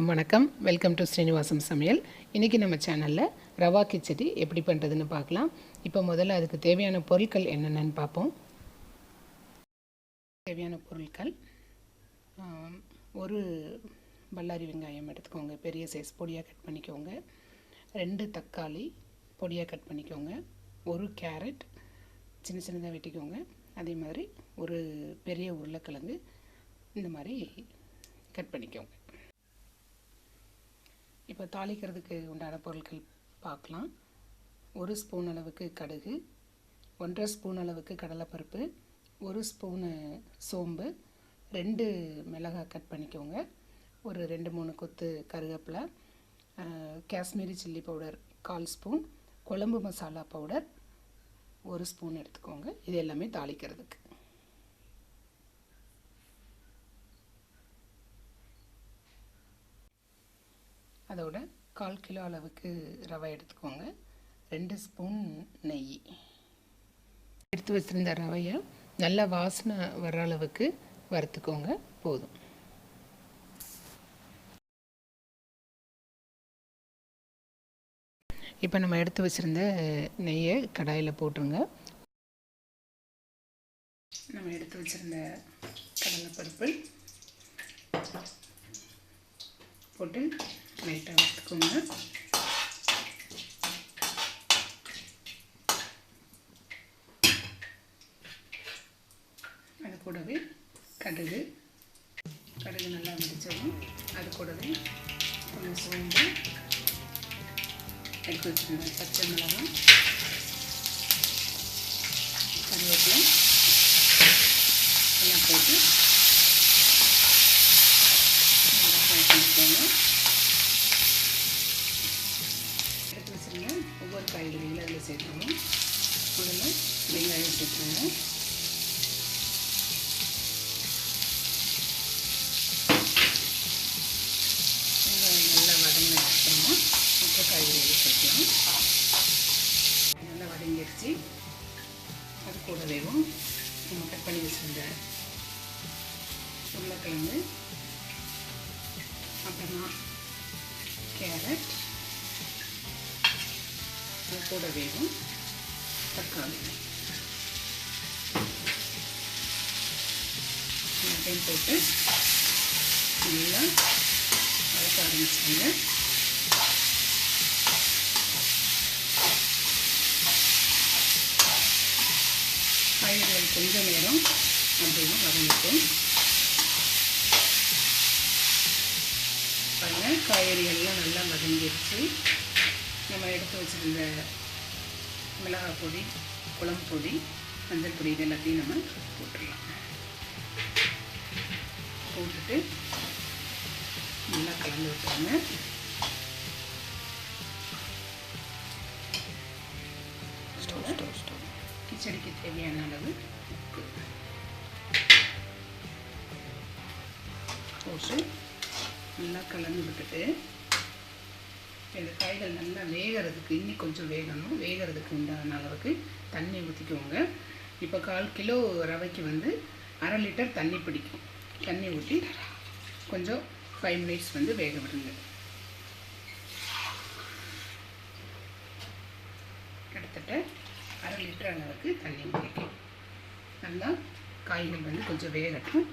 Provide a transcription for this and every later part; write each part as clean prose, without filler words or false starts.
எல்லாருக்கும் வணக்கம். Welcome to Srinivasam சமையல். இன்றைக்கி நம்ம சேனலில் ரவா கிச்சடி எப்படி பண்ணுறதுன்னு பார்க்கலாம். இப்போ முதல்ல அதுக்கு தேவையான பொருட்கள் என்னென்னு பார்ப்போம். தேவையான பொருட்கள், ஒரு பல்லாரி வெங்காயம் எடுத்துக்கோங்க, பெரிய சைஸ் பொடியாக கட் பண்ணிக்கோங்க. 2 தக்காளி பொடியாக கட் பண்ணிக்கோங்க. ஒரு கேரட் சின்ன சின்னதாக வெட்டிக்கோங்க. அதே மாதிரி ஒரு பெரிய உருளைக்கிழங்கு இந்த மாதிரி கட் பண்ணிக்கோங்க. இப்போ தாளிக்கிறதுக்கு உண்டான பொருட்கள் பார்க்கலாம். 1 ஸ்பூன் அளவுக்கு கடுகு, 1.5 ஸ்பூன் அளவுக்கு கடலைப்பருப்பு, 1 ஸ்பூனு சோம்பு, 2 மிளகாய் கட் பண்ணிக்கோங்க, ஒரு 2-3 கொத்து கருவேப்பிலை, காஷ்மீரி சில்லி பவுடர் 1/4 ஸ்பூன், குழம்பு மசாலா பவுடர் 1 ஸ்பூன் எடுத்துக்கோங்க. இது எல்லாமே தாளிக்கிறதுக்கு. அதோட 1/4 கிலோ அளவுக்கு ரவை எடுத்துக்கோங்க. 2 ஸ்பூன் நெய் எடுத்து வச்சுருந்த ரவையை நல்லா வாசனை வர்ற அளவுக்கு வறுத்துக்கோங்க. போதும். இப்போ நம்ம எடுத்து வச்சுருந்த நெய்யை கடாயில் போட்டுருங்க. நம்ம எடுத்து வச்சுருந்த கடலைப்பருப்பு போட்டு லைட்டாக வறுத்துக்கோங்க. அது கூடவே கடுகு நல்லா வெடிச்சதும் அது கூடவே கொஞ்சம் சோம்பு, எடுத்து வச்சுருந்த பச்சை மிளகாய், கருவேப்பிலை எல்லாம் போட்டு நல்லா ஃப்ரை பண்ணிக்கோங்க. எடுத்து வச்சுருங்க ஒவ்வொரு காய்கறிகளும் அதில் சேர்த்துக்கணும். முதல்ல வெங்காயம் சேர்த்துக்கோங்க. வெங்காயம் நல்லா வதங்கின அப்புறமா மற்ற காய்கறிகளை சேர்க்கலாம். நல்லா வதங்கிடுச்சு. அது கூடவேவும் நம்ம கட் பண்ணி வச்சுருந்த உருளைக்கிழங்கு, அப்புறமா கேரட், அது கூடவேவும் தக்காளி எல்லாத்தையும் போட்டு நல்லா வதக்க ஆரம்பிச்சுங்க. காய்கறிகள் கொஞ்சம் நேரம் அப்படின்னா வதங்கிட்டோம். பாருங்கள், காய்கறிகள்லாம் நல்லா வதங்கிடுச்சு. நம்ம எடுத்து வச்சுருந்த மிளகாய் பொடி, குழம்பு பொடி, மஞ்சள் பொடி இது எல்லாத்தையும் நம்ம போட்டுடலாம். போட்டுட்டு நல்லா கலந்து விட்டுருங்க. கிச்சடிக்கு தேவையான அளவு உப்பு போட்டு நல்லா கலந்து விட்டுட்டு இந்த காய்கள் நல்லா வேகிறதுக்கு இன்னும் கொஞ்சம் வேகிறதுக்கு உண்டான அளவுக்கு தண்ணி ஊற்றிக்கோங்க. இப்போ 1/4 கிலோ ரவைக்கு 1/2 லிட்டர் தண்ணி பிடிக்கும். தண்ணி ஊற்றி கொஞ்சம் 5 மினிட்ஸ் வேக விடுங்க. கிட்டத்தட்ட 1/2 லிட்டர் அளவுக்கு தண்ணி பிடிக்கும். நல்லா காய்கள் கொஞ்சம் வேகட்டும்.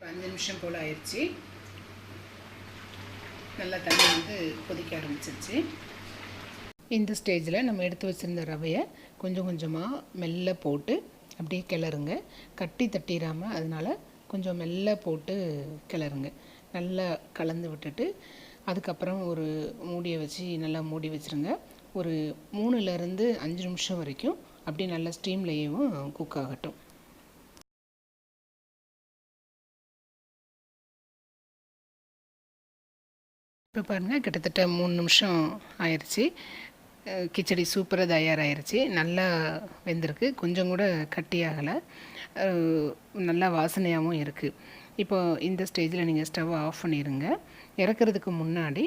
5 நிமிஷம் போல் ஆயிடுச்சு. நல்லா தண்ணி கொதிக்க ஆரம்பிச்சிருச்சு. இந்த ஸ்டேஜில் நம்ம எடுத்து வச்சுருந்த ரவையை கொஞ்சம் கொஞ்சமாக மெல்ல போட்டு அப்படியே கிளறுங்க. கட்டி தட்டிடாமல், அதனால் கொஞ்சம் மெல்ல போட்டு கிளறுங்க. நல்லா கலந்து விட்டுட்டு அதுக்கப்புறம் ஒரு மூடியை வச்சு நல்லா மூடி வச்சுருங்க. ஒரு 3லேருந்து 5 நிமிஷம் வரைக்கும் அப்படியே நல்லா ஸ்டீம்லேயும் குக் ஆகட்டும். இப்போ பாருங்கள், கிட்டத்தட்ட 3 நிமிஷம் ஆயிடுச்சு. கிச்சடி சூப்பராக தயாராகிருச்சு. நல்லா வெந்திருக்கு. கொஞ்சம் கூட கட்டியாகலை. நல்லா வாசனையாகவும் இருக்குது. இப்போ இந்த ஸ்டேஜில் நீங்கள் ஸ்டவ்வை ஆஃப் பண்ணிடுங்க. இறக்குறதுக்கு முன்னாடி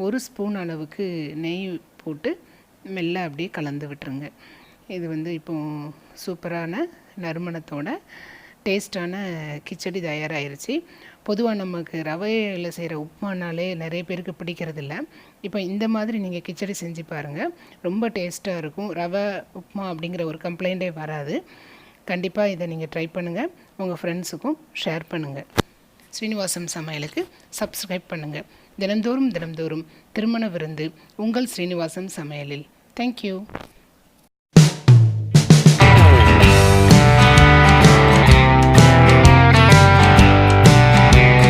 1 ஸ்பூன் அளவுக்கு நெய் போட்டு மெல்ல அப்படியே கலந்து விட்டுருங்க. இது இப்போ சூப்பரான நறுமணத்தோட டேஸ்டான கிச்சடி தயாராகிருச்சு. பொதுவாக நமக்கு ரவையில் செய்கிற உப்புமானாலே நிறைய பேருக்கு பிடிக்கிறதில்ல. இப்போ இந்த மாதிரி நீங்கள் கிச்சடி செஞ்சு பாருங்கள், ரொம்ப டேஸ்ட்டாக இருக்கும். ரவை உப்புமா அப்படிங்கிற ஒரு கம்ப்ளைண்ட்டே வராது. கண்டிப்பாக இதை நீங்கள் ட்ரை பண்ணுங்கள், உங்கள் ஃப்ரெண்ட்ஸுக்கும் ஷேர் பண்ணுங்கள். ஸ்ரீனிவாசம் சமையலுக்கு சப்ஸ்கிரைப் பண்ணுங்கள். தினந்தோறும் திருமண விருந்து உங்கள் ஸ்ரீனிவாசம் சமையலில். தேங்க்யூ.